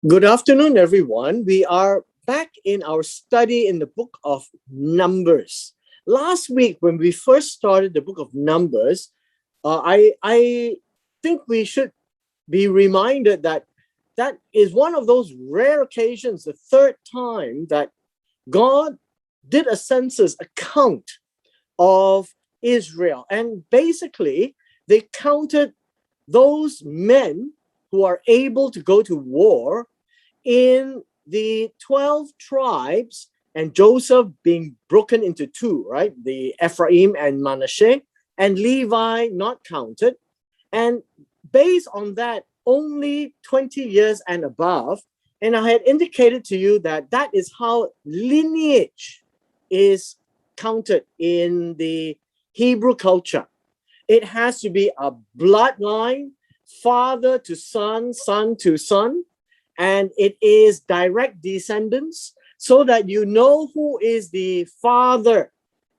Good afternoon, everyone. We are back in our study in the book of Numbers. Last week, when we first started the book of Numbers, I think we should be reminded that that is one of those rare occasions, the third time that God did a census account of Israel. And basically, they counted those men who are able to go to war in the 12 tribes, and Joseph being broken into two, right? The Ephraim and Manasseh, and Levi not counted. And based on that, only 20 years and above. And I had indicated to you that that is how lineage is counted in the Hebrew culture. It has to be a bloodline, father to son, son to son, and it is direct descendants, so that you know who is the father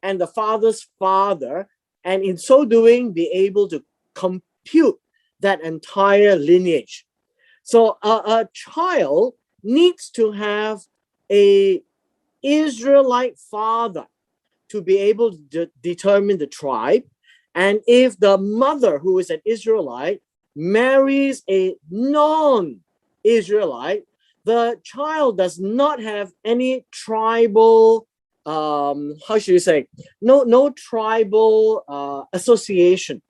and the father's father, and in so doing be able to compute that entire lineage. So a child needs to have a Israelite father to be able to determine the tribe. And if the mother, who is an Israelite, marries a non-Israelite, the child does not have any tribal, how should you say, no tribal association.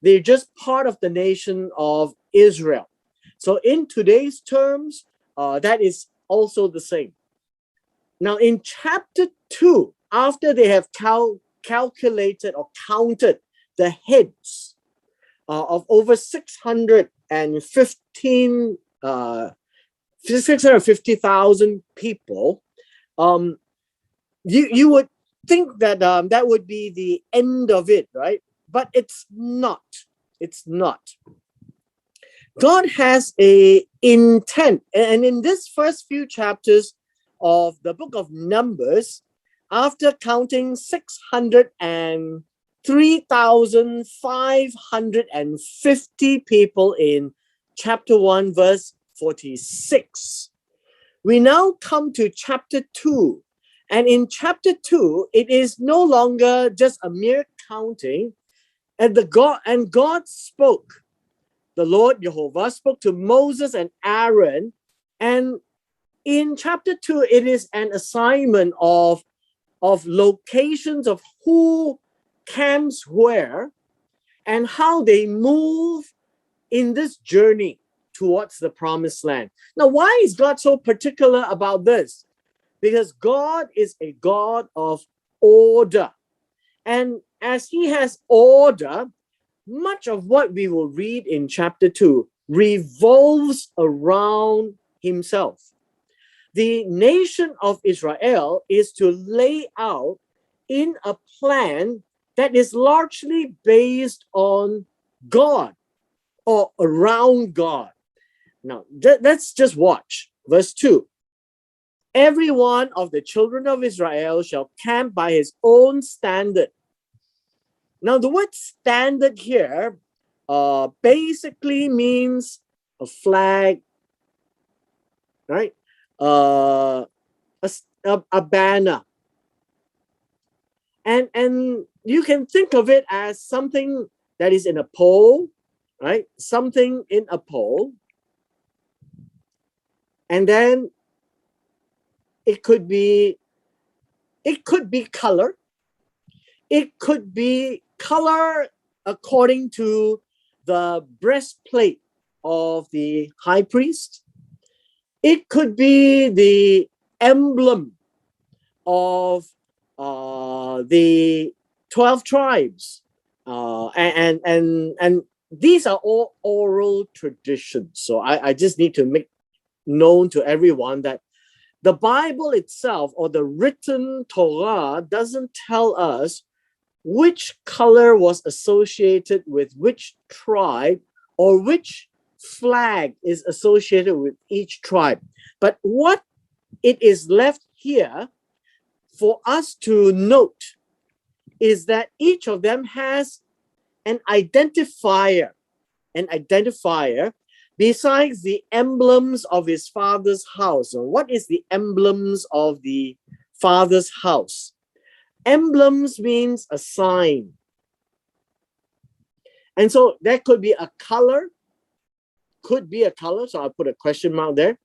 They're just part of the nation of Israel. So in today's terms, that is also the same. Now in chapter 2, after they have calculated or counted the heads of over 650,000 people, you would think that that would be the end of it, right? But it's not. It's not. God has a intent, and in this first few chapters of the book of Numbers, after counting 603,550 people in chapter 1, verse 46, we now come to chapter 2. And in chapter 2, it is no longer just a mere counting. And God spoke. The Lord Jehovah spoke to Moses and Aaron. And in chapter 2, it is an assignment of locations of who camps where and how they move in this journey towards the promised land. Now, why is God so particular about this? Because God is a God of order. And as he has order, much of what we will read in chapter 2 revolves around himself. The nation of Israel is to lay out in a plan that is largely based on God or around God. Now, let's just watch verse 2. Every one of the children of Israel shall camp by his own standard. Now, the word standard here basically means a flag, right? A banner. And you can think of it as something that is in a pole, right? Something in a pole. And then it could be color. It could be color according to the breastplate of the high priest. It could be the emblem of the 12 tribes. And these are all oral traditions. So I just need to make known to everyone that the Bible itself, or the written Torah, doesn't tell us which color was associated with which tribe or which flag is associated with each tribe. But what it is left here for us to note is that each of them has an identifier besides the emblems of his father's house. So what is the emblems of the father's house? Emblems means a sign. And so there could be a color, so I'll put a question mark there.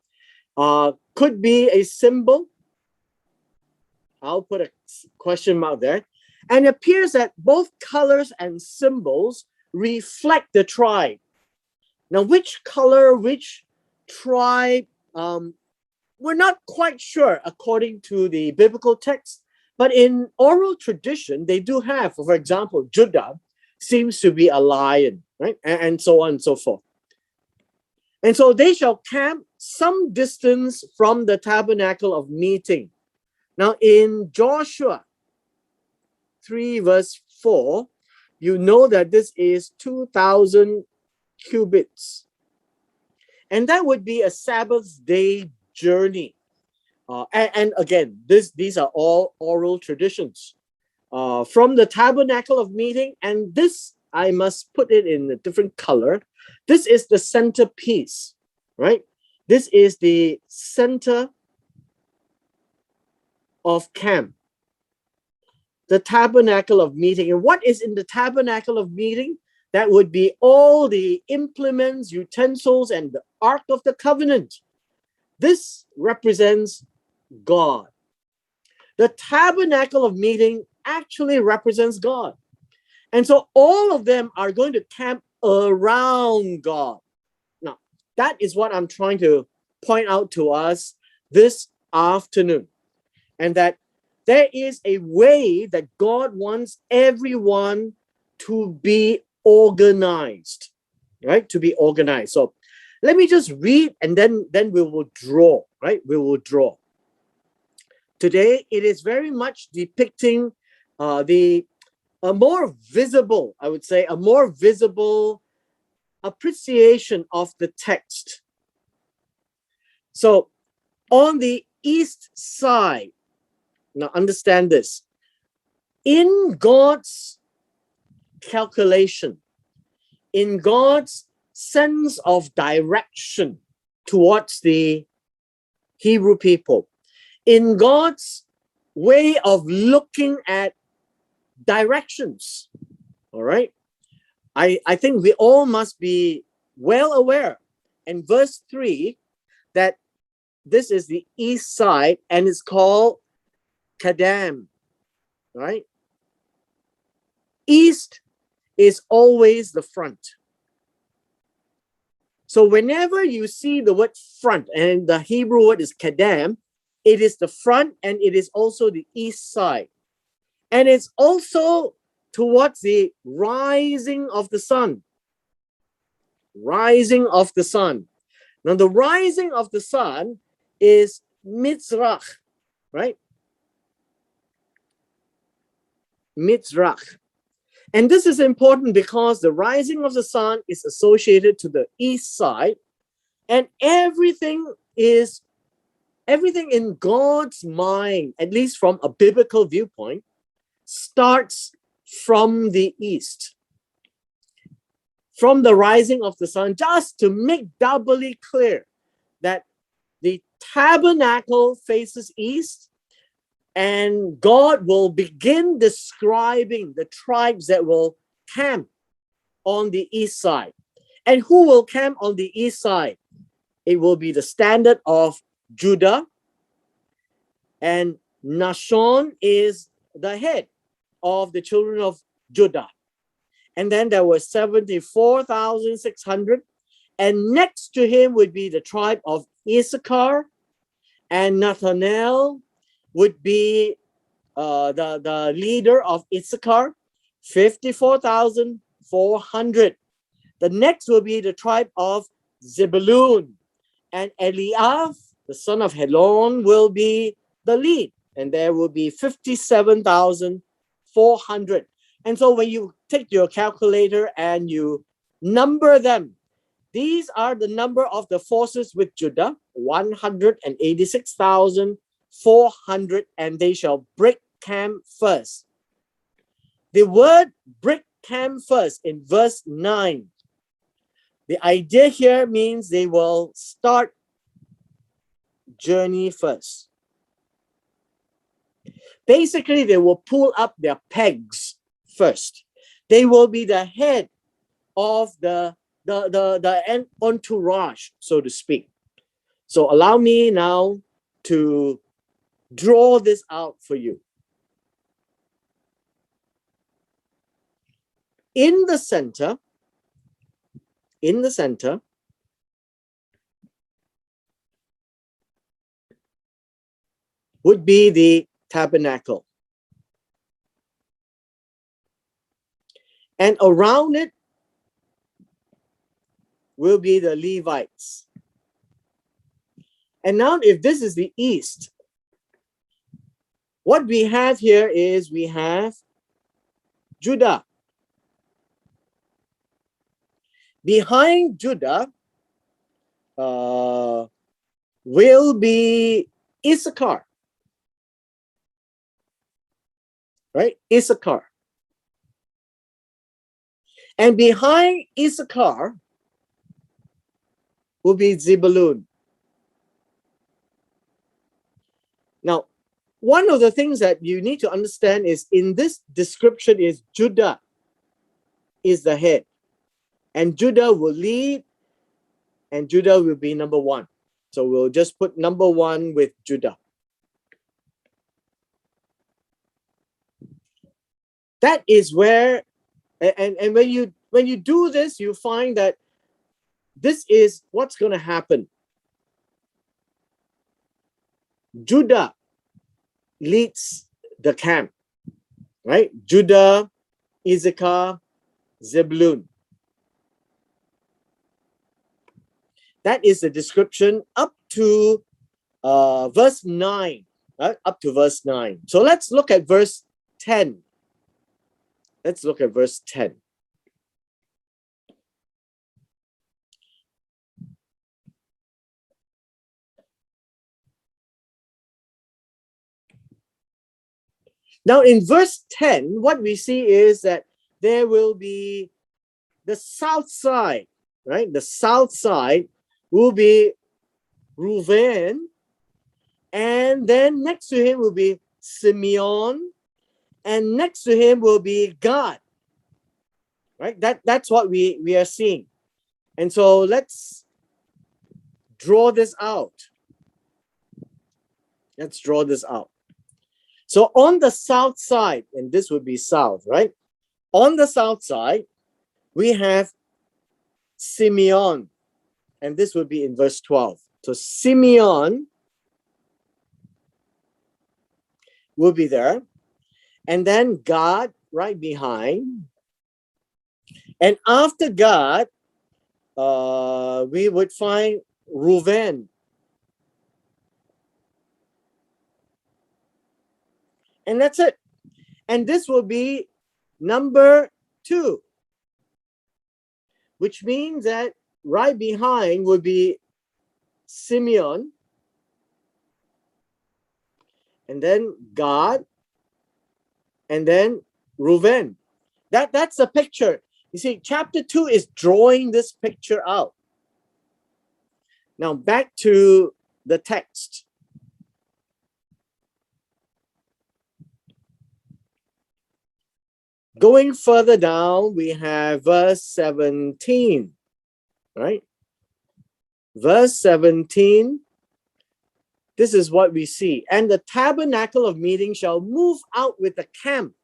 Could be a symbol, I'll put a question mark there. And it appears that both colors and symbols reflect the tribe. Now, which color, which tribe, we're not quite sure according to the biblical text, but in oral tradition, they do have, for example, Judah seems to be a lion, right? And so on and so forth. And so they shall camp some distance from the tabernacle of meeting. Now, in Joshua 3 verse 4, you know that this is 2,000 cubits. And that would be a Sabbath day journey. And again, these are all oral traditions. From the tabernacle of meeting, and this, I must put it in a different color. This is the centerpiece, right? This is the center of camp. The tabernacle of meeting. And what is in the tabernacle of meeting? That would be all the implements, utensils, and the Ark of the Covenant. This represents God. The tabernacle of meeting actually represents God. And so all of them are going to camp around God. Now, that is what I'm trying to point out to us this afternoon. And that there is a way that God wants everyone to be organized, right? To be organized. So let me just read, and then we will draw, right? We will draw. Today, it is very much depicting a more visible, I would say, a more visible appreciation of the text. So on the east side, now understand this, in God's calculation, in God's sense of direction towards the Hebrew people, in God's way of looking at directions, all right? I think we all must be well aware in verse 3 that this is the east side and it's called Kadam, right? East is always the front. So whenever you see the word front, and the Hebrew word is Kadam, it is the front and it is also the east side. And it's also towards the rising of the sun. Rising of the sun. Now the rising of the sun is Mizrach, right? Mizrach. And this is important because the rising of the sun is associated to the east side, and everything in God's mind, at least from a biblical viewpoint, starts from the east, from the rising of the sun, just to make doubly clear that the tabernacle faces east, and God will begin describing the tribes that will camp on the east side. And who will camp on the east side? It will be the standard of Judah, and Nashon is the head of the children of Judah. And then there were 74,600, and next to him would be the tribe of Issachar, and Nathanael would be the leader of Issachar, 54,400. The next will be the tribe of Zebulun, and Eliav, the son of Helon, will be the lead, and there will be 57,400. And so when you take your calculator and you number them, these are the number of the forces with Judah, 186,400, and they shall break camp first. The word break camp first in verse 9 The idea here means they will start journey first. Basically, they will pull up their pegs first. They will be the head of the entourage, so to speak. So allow me now to draw this out for you. In the center would be the tabernacle. And around it will be the Levites. And now if this is the east, what we have here is we have Judah. Behind Judah will be Issachar. Right? Issachar. And behind Issachar will be Zebulun. Now, one of the things that you need to understand is in this description is Judah is the head. And Judah will lead, and Judah will be number one. So we'll just put number one with Judah. That is where, and when you do this, you find that this is what's going to happen. Judah leads the camp, right? Judah, Issachar, Zebulun. That is the description up to verse 9. Up to verse 9. So let's look at verse 10. Let's look at verse 10. Now in verse 10, what we see is that there will be the south side, right? The south side will be Reuben, and then next to him will be Simeon, and next to him will be Gad, right? That's what we are seeing. And so let's draw this out. Let's draw this out. So on the south side, and this would be south, right? On the south side, we have Simeon, and this would be in verse 12. So Simeon will be there, and then Gad right behind. And after Gad, we would find Reuben. And that's it. And this will be number 2, which means that right behind would be Simeon, and then Gad, and then Reuben. That's the picture. You see, chapter 2 is drawing this picture out. Now back to the text. Going further down, we have verse 17, right? Verse 17, this is what we see. And the tabernacle of meeting shall move out with the camp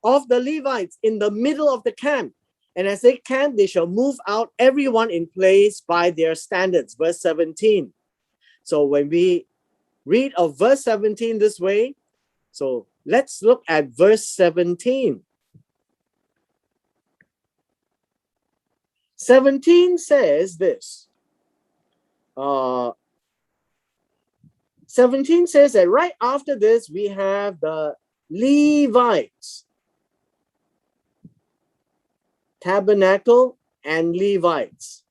of the Levites in the middle of the camp. And as they camp, they shall move out, everyone in place by their standards. Verse 17. So when we read of verse 17 this way, so let's look at verse 17. 17 says this. 17 says that right after this, we have the Levites. Tabernacle and Levites.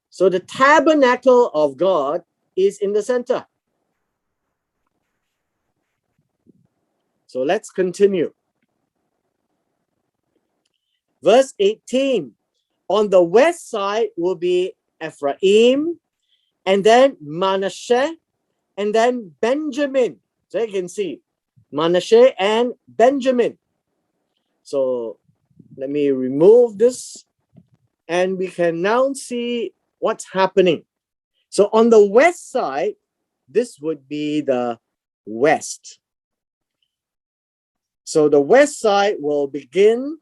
So the tabernacle of God is in the center. So let's continue. Verse 18. On the west side will be Ephraim, and then Manasseh, and then Benjamin. So you can see Manasseh and Benjamin. So let me remove this, and we can now see what's happening. So on the west side, this would be the west. So the west side will begin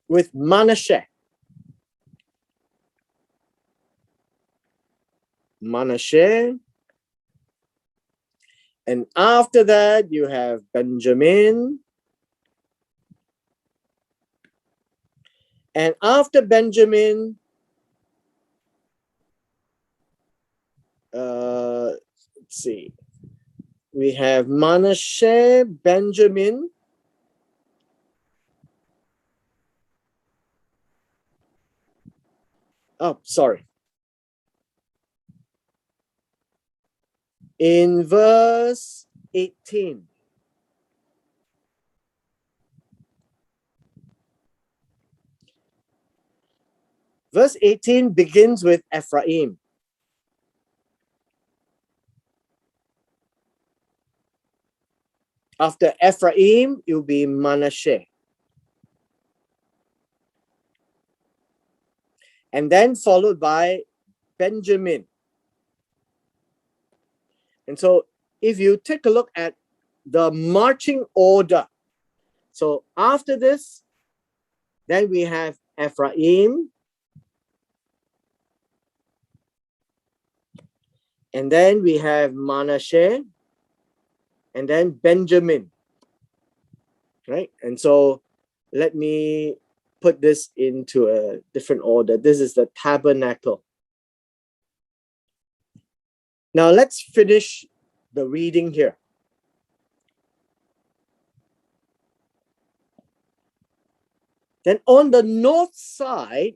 with Manasseh. Manasseh. And after that, you have Benjamin. And after Benjamin, let's see. We have Manasseh, Benjamin. Oh, sorry. In verse 18. Verse 18 begins with Ephraim. After Ephraim, it will be Manasseh. And then followed by Benjamin. And so if you take a look at the marching order, so after this, then we have Ephraim, and then we have Manasseh, and then Benjamin, right? And so let me put this into a different order. This is the tabernacle. Now let's finish the reading here. Then on the north side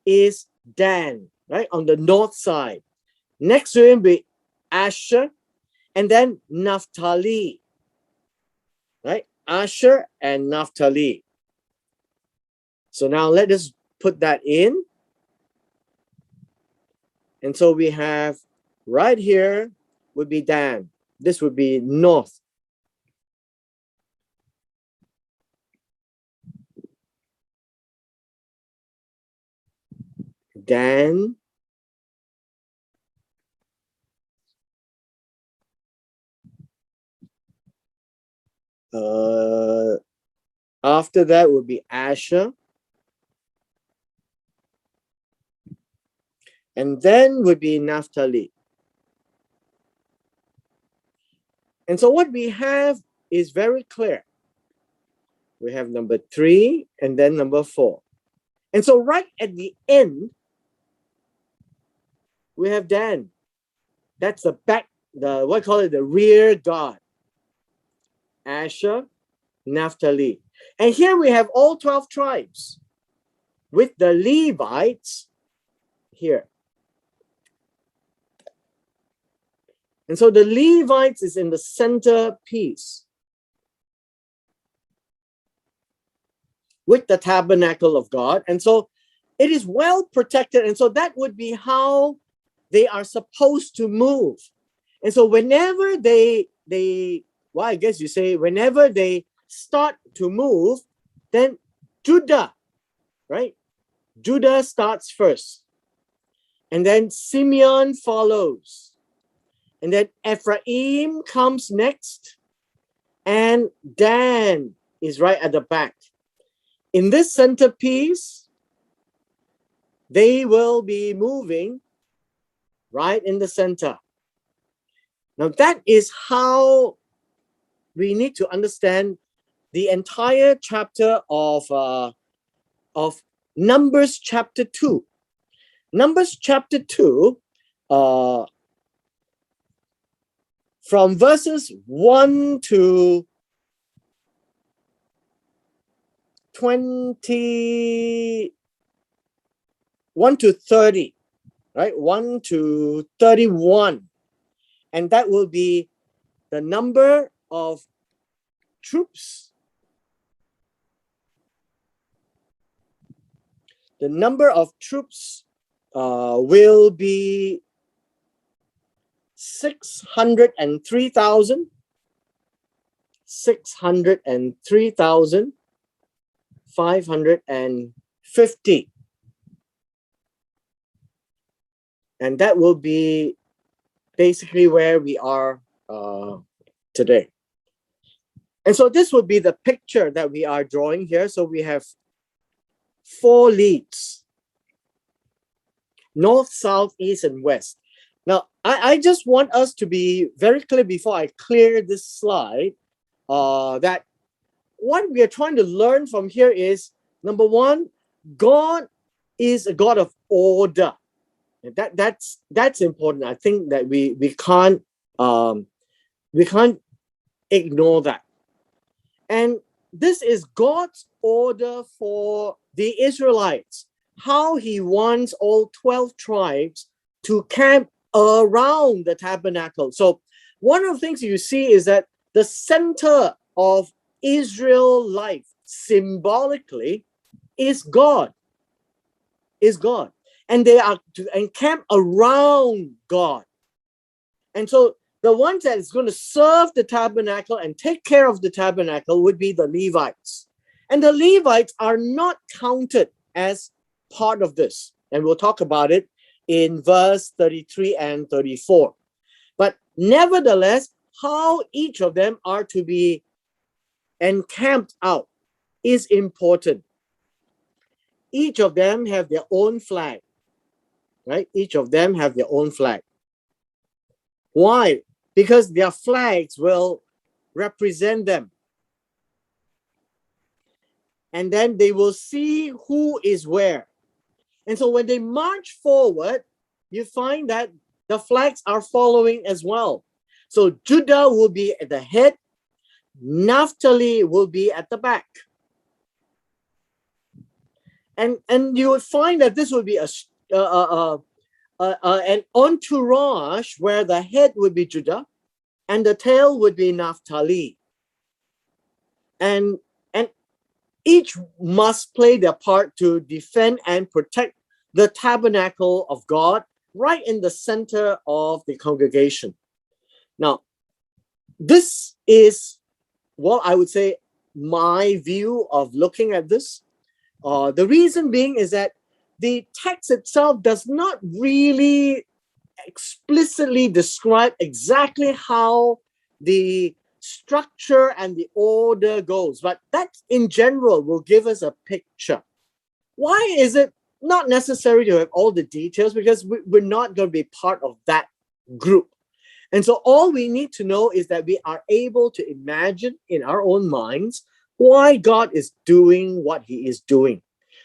is Dan, right? On the north side. Next to him will be Asher, and then Naphtali, right? Asher and Naphtali. So now let us put that in. And so we have right here would be Dan. This would be north. Dan. After that would be Asher. And then would be Naphtali. And so what we have is very clear. We have number 3 and then number 4. And so right at the end, we have Dan. That's the back, what call it, the rear guard. Asher, Naphtali. And here we have all 12 tribes with the Levites here. And so the Levites is in the center piece with the tabernacle of God. And so it is well protected. And so that would be how they are supposed to move. And so whenever well, I guess you say, whenever they start to move, then Judah, right? Judah starts first. And then Simeon follows. And then Ephraim comes next. And Dan is right at the back. In this centerpiece, they will be moving right in the center. Now that is how we need to understand the entire chapter of Numbers chapter 2. Numbers chapter 2, from verses 1 to 30, right? 1 to 31. And that will be the number of troops The number of troops will be 603,000. 603,550. And that will be basically where we are today. And so this would be the picture that we are drawing here. So we have 4 leads: north, south, east, and west. Now, I just want us to be very clear before I clear this slide that what we are trying to learn from here is, number one, God is a God of order. That's important. I think that we can't ignore that. And this is God's order for the Israelites, how he wants all 12 tribes to camp around the tabernacle. So one of the things you see is that the center of Israel life symbolically is God. And they are to encamp around God. And so the ones that is going to serve the tabernacle and take care of the tabernacle would be the Levites. And the Levites are not counted as part of this. And we'll talk about it in verse 33 and 34. But nevertheless, how each of them are to be encamped out is important. Each of them have their own flag, right? Each of them have their own flag. Why? Because their flags will represent them. And then they will see who is where. And so when they march forward, you find that the flags are following as well. So Judah will be at the head, Naphtali will be at the back. And you will find that this will be an entourage where the head would be Judah and the tail would be Naphtali. And each must play their part to defend and protect the tabernacle of God right in the center of the congregation. Now, this is what I would say my view of looking at this. The reason being is that the text itself does not really explicitly describe exactly how the structure and the order goes, but that in general will give us a picture. Why is it not necessary to have all the details? Because we're not going to be part of that group. And so all we need to know is that we are able to imagine in our own minds why God is doing what he is doing.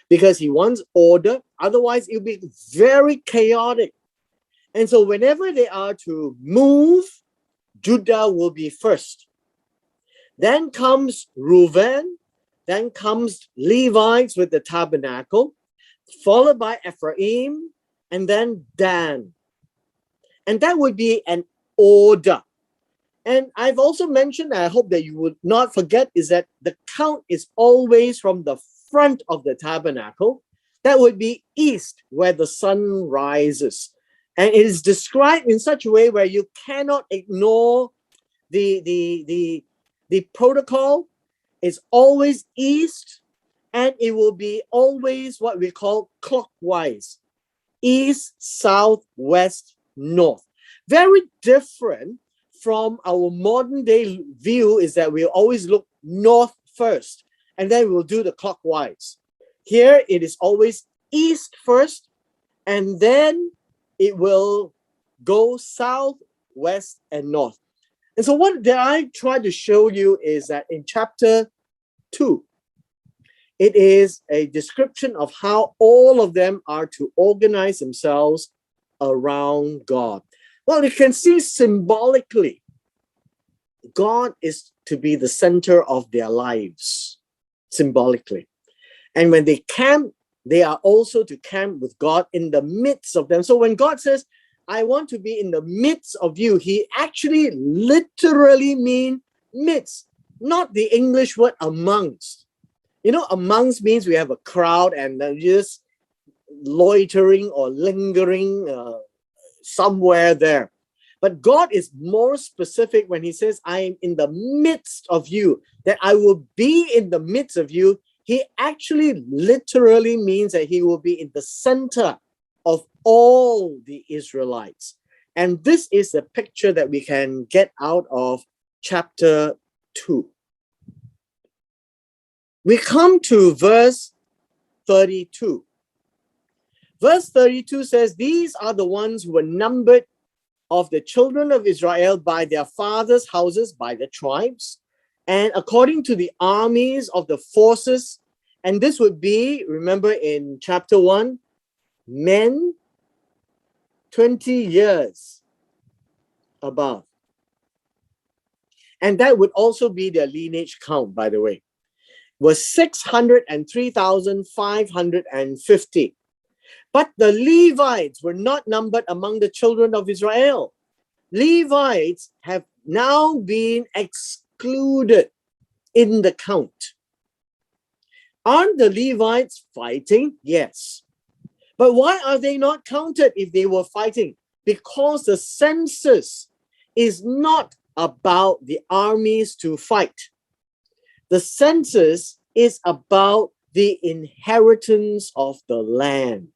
Because he wants order, otherwise it will be very chaotic. And so whenever they are to move, Judah will be first. Then comes Reuben, then comes Levites with the tabernacle, followed by Ephraim, and then Dan. And that would be an order. And I've also mentioned, I hope that you would not forget, is that the count is always from the front of the tabernacle. That would be east, where the sun rises. And it is described in such a way where you cannot ignore the protocol. Is always east, and it will be always what we call clockwise. East, south, west, north. Very different from our modern day view is that we always look north first, and then we'll do the clockwise. Here, it is always east first, and then it will go south, west, and north. And so what I try to show you is that in chapter 2, it is a description of how all of them are to organize themselves around God. Well, you can see symbolically, God is to be the center of their lives, symbolically. And when they camp, they are also to camp with God in the midst of them. So when God says, I want to be in the midst of you, he actually literally means midst, not the English word amongst. You know, amongst means we have a crowd and just loitering or lingering somewhere there. But God is more specific when he says, I am in the midst of you, that I will be in the midst of you. He actually literally means that he will be in the center of all the Israelites. And this is the picture that we can get out of chapter 2. We come to verse 32. Verse 32 says, these are the ones who were numbered of the children of Israel by their fathers' houses, by the tribes, and according to the armies of the forces. And this would be, remember in chapter 1, men 20 years above. And that would also be their lineage count, by the way, was 603,550. But the Levites were not numbered among the children of Israel. Levites have now been excluded in the count. Aren't the Levites fighting? Yes. But why are they not counted if they were fighting? Because the census is not about the armies to fight. The census is about the inheritance of the land.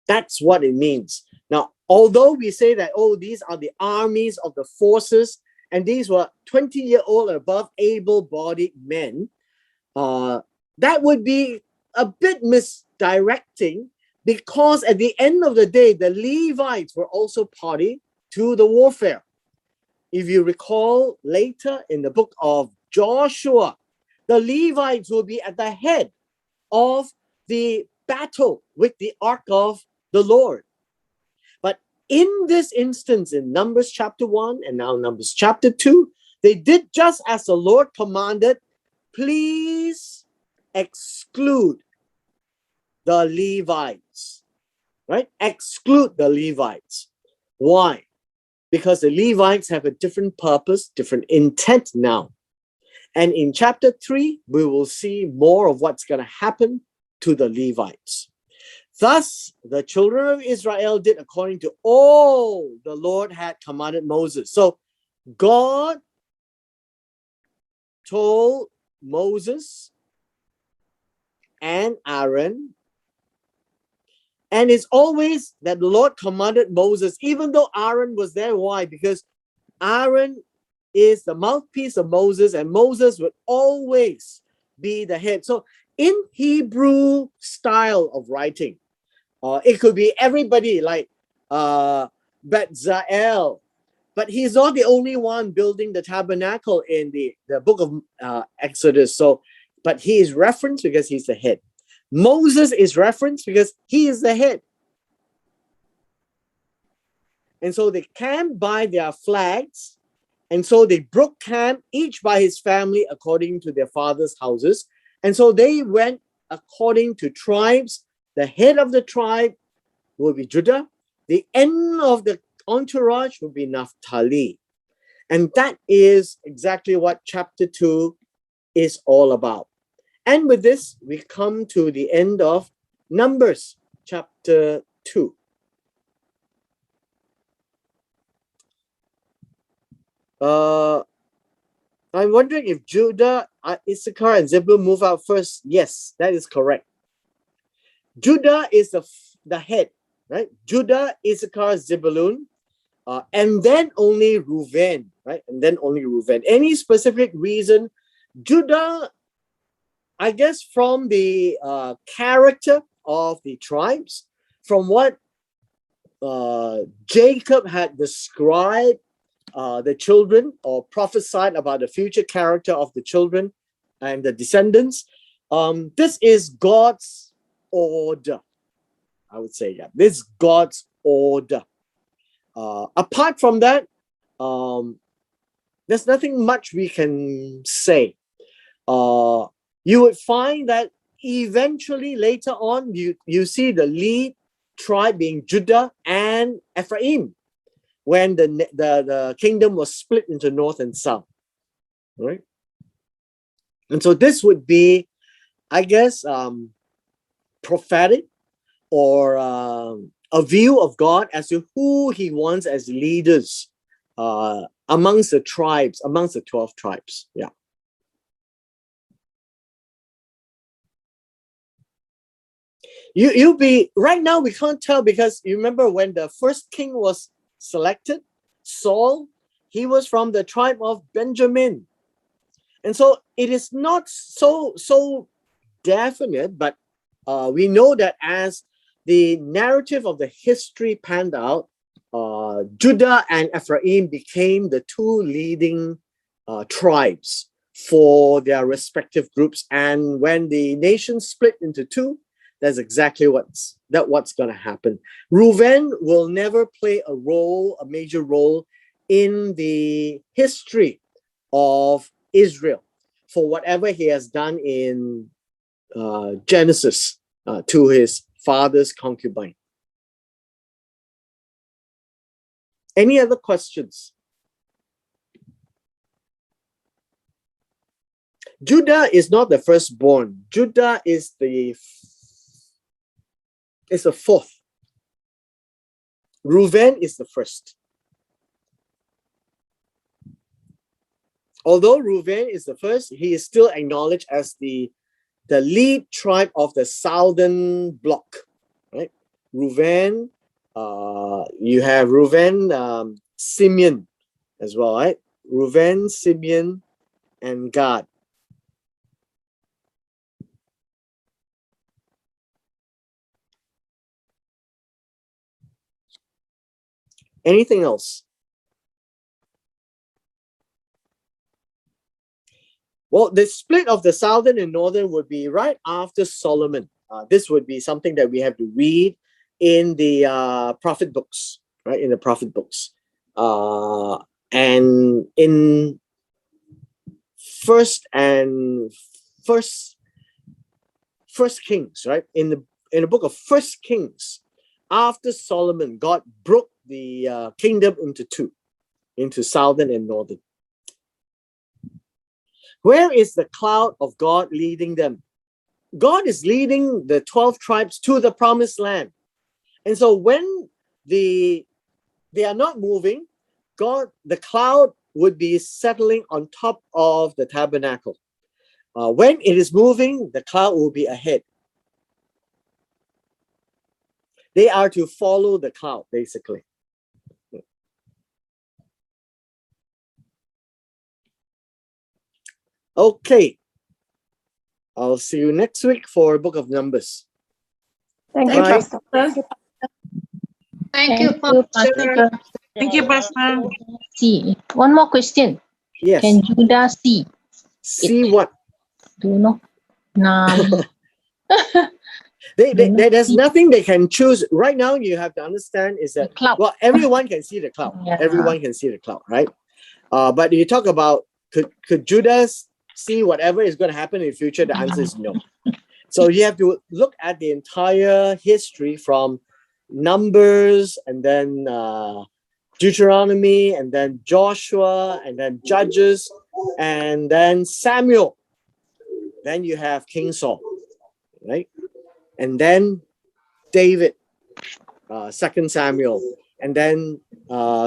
That's what it means. Now, although we say that, oh, these are the armies of the forces, and these were 20-year-old and above able-bodied men, that would be a bit misdirecting, because at the end of the day, the Levites were also party to the warfare. If you recall later in the book of Joshua, the Levites will be at the head of the battle with the ark of the Lord. But in this instance, in Numbers chapter 1 and now Numbers chapter 2, they did just as the Lord commanded. Please exclude the Levites, right? Exclude the Levites. Why? Because the Levites have a different purpose, different intent now. And in chapter 3, we will see more of what's going to happen to the Levites. Thus, the children of Israel did according to all the Lord had commanded Moses. So God told Moses and Aaron, and it's always that the Lord commanded Moses, even though Aaron was there. Why? Because Aaron is the mouthpiece of Moses, and Moses would always be the head. So in Hebrew style of writing, it could be everybody like Bezalel, but he's not the only one building the tabernacle in the book of Exodus. So, but he is referenced because he's the head. Moses is referenced because he is the head. And so they camped by their flags, and so they broke camp, each by his family according to their father's houses. And so they went according to tribes. The head of the tribe will be Judah. The end of the entourage will be Naphtali. And that is exactly what chapter 2 is all about. And with this, we come to the end of Numbers chapter 2. I'm wondering if Judah, Issachar, and Zebulun move out first. Yes, that is correct. Judah is the head, right? Judah, Issachar, Zebulun, and then only Reuven, right? And then only Reuven. Any specific reason? Judah, I guess from the character of the tribes, from what Jacob had described the children or prophesied about the future character of the children and the descendants. This is God's order. I would say, yeah, this is God's order. Apart from that, there's nothing much we can say. You would find that eventually later on, you see the lead tribe being Judah and Ephraim, when the kingdom was split into north and south, right? And so this would be, I guess, prophetic or a view of God as to who he wants as leaders amongst the tribes, amongst the 12 tribes. Yeah. You'll be right now, we can't tell, because you remember when the first king was selected, Saul, he was from the tribe of Benjamin. And so it is not so definite, but we know that as the narrative of the history panned out, Judah and Ephraim became the two leading tribes for their respective groups. And when the nation split into two, that's exactly what's going to happen. Reuben will never play a major role in the history of Israel for whatever he has done in Genesis to his father's concubine. Any other questions? Judah is not the firstborn. Judah is the fourth. Reuben is the first. Although Reuben is the first, he is still acknowledged as the lead tribe of the southern bloc, right? Reuben, you have Reuben, Simeon as well, right? Reuben, Simeon, and Gad. Anything else? Well, the split of the southern and northern would be right after Solomon. This would be something that we have to read in the prophet books, right? In the prophet books. And in First Kings, right? In the book of First Kings, after Solomon, God broke the kingdom into two, into southern and northern. Where is the cloud of God leading them? God is leading the 12 tribes to the promised land. And so when they are not moving, the cloud would be settling on top of the tabernacle. When it is moving, the cloud will be ahead. They are to follow the cloud, basically. Okay. I'll see you next week for Book of Numbers. Thank you, Bye. Pastor. Thank you, Pastor. Thank you, Pastor. See, one more question. Yes. Can Judah see? See what? Do you know? Nah. There's nothing they can choose. Right now, you have to understand is that, cloud. well, everyone can see the cloud. Yeah. Everyone can see the cloud, right? But you talk about, could Judah see whatever is going to happen in the future? The answer is no. So you have to look at the entire history from Numbers, and then Deuteronomy, and then Joshua, and then Judges, and then Samuel. Then you have King Saul, right? And then David, 2 Samuel, and then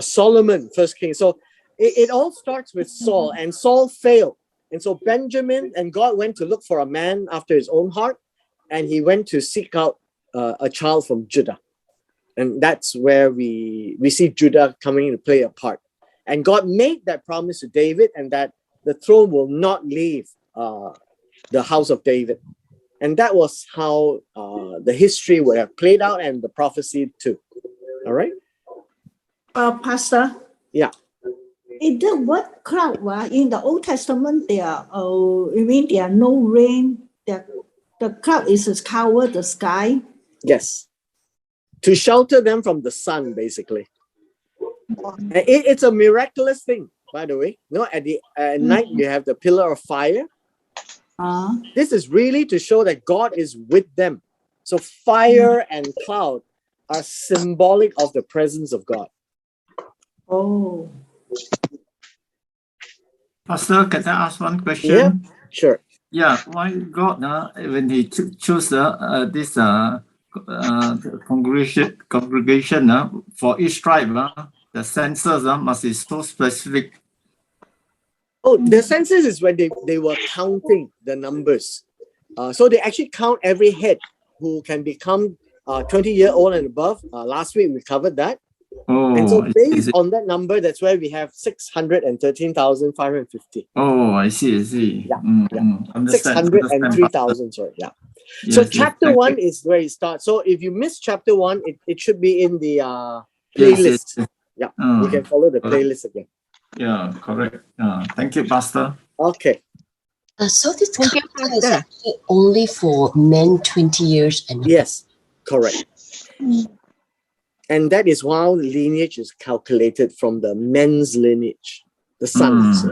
Solomon, 1 King. So it all starts with Saul, and Saul failed. And so Benjamin and God went to look for a man after his own heart, and he went to seek out a child from Judah. And that's where we see Judah coming to play a part. And God made that promise to David, and that the throne will not leave the house of David. And that was how the history would have played out, and the prophecy too. All right? Pastor? Yeah. In the word cloud, in the Old Testament, there are no rain. The cloud is cover the sky. Yes. To shelter them from the sun, basically. And it's a miraculous thing, by the way. You know, at night, you have the pillar of fire. This is really to show that God is with them. So fire and cloud are symbolic of the presence of God. Oh. Pastor, can I ask one question? Yeah, sure. Yeah, why God, when He chose this the congregation for each tribe, the census must be so specific. Oh, the census is when they were counting the numbers. So they actually count every head who can become 20-year-old and above. Last week we covered that. And so Oh, based on that number, that's why we have 613,550. oh, I see. Yeah, Understand. 603,000, sorry. Yeah. So chapter thank 1 you. is where it starts. So if you miss chapter 1, it should be in the Yes, playlist. yes. Yeah, you can follow the playlist again. Yeah, correct. Thank you, Pastor. Okay. So this Thank you, counting is Pastor. actually only for men 20 years and above. Yes, correct. And that is how lineage is calculated from the men's lineage, the sons.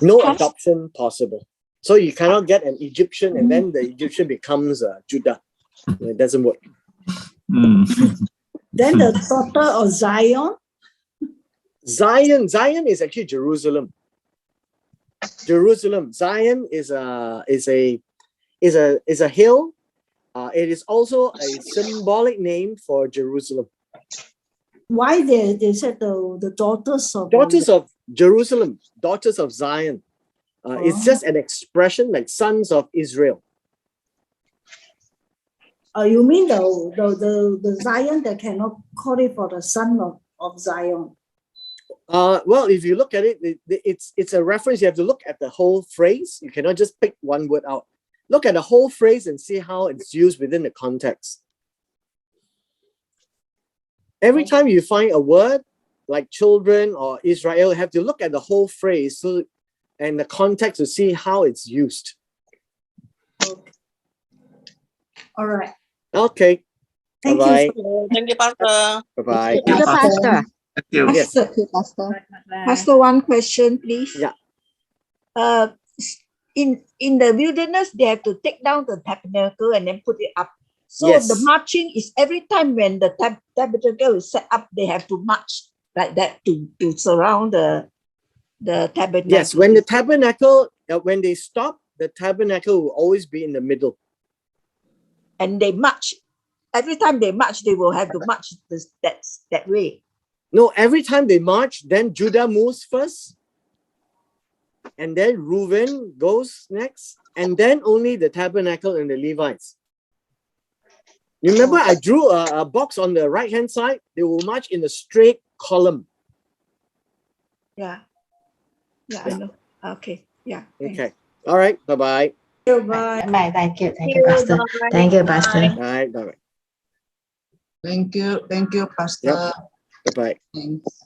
No adoption possible. So you cannot get an Egyptian and then the Egyptian becomes Judah. It doesn't work. Then the daughter of Zion. Zion is actually Jerusalem. Zion is a hill. It is also a symbolic name for Jerusalem. Why they said the daughters of Jerusalem, daughters of Zion. It's just an expression like sons of Israel. You mean the Zion that cannot call it for the son of Zion? Well, if you look at it, it's a reference. You have to look at the whole phrase. You cannot just pick one word out. Look at the whole phrase and see how it's used within the context. Every time you find a word like children or Israel, you have to look at the whole phrase and the context to see how it's used. Okay. All right. Okay. Thank Bye-bye. you. Thank you, Pastor. Bye-bye. Thank you, Pastor. Thank you. Yes. Pastor, one question, please. Yeah. In the wilderness, they have to take down the tabernacle and then put it up. So Yes. the marching is every time when the tabernacle is set up, they have to march like that to surround the tabernacle. Yes. When the tabernacle, when they stop, the tabernacle will always be in the middle. And they march. Every time they march, they will have to march that way. No, every time they march, then Judah moves first. And then Reuben goes next. And then only the tabernacle and the Levites. You remember I drew a box on the right-hand side? They will march in a straight column. Yeah. Yeah. I know. Okay. Yeah. Okay. All right. Bye-bye. Bye. Bye. Thank you, Pastor. Thank you, Pastor. All right. Bye-bye. Thank you, Pastor. Bye-bye. Thanks.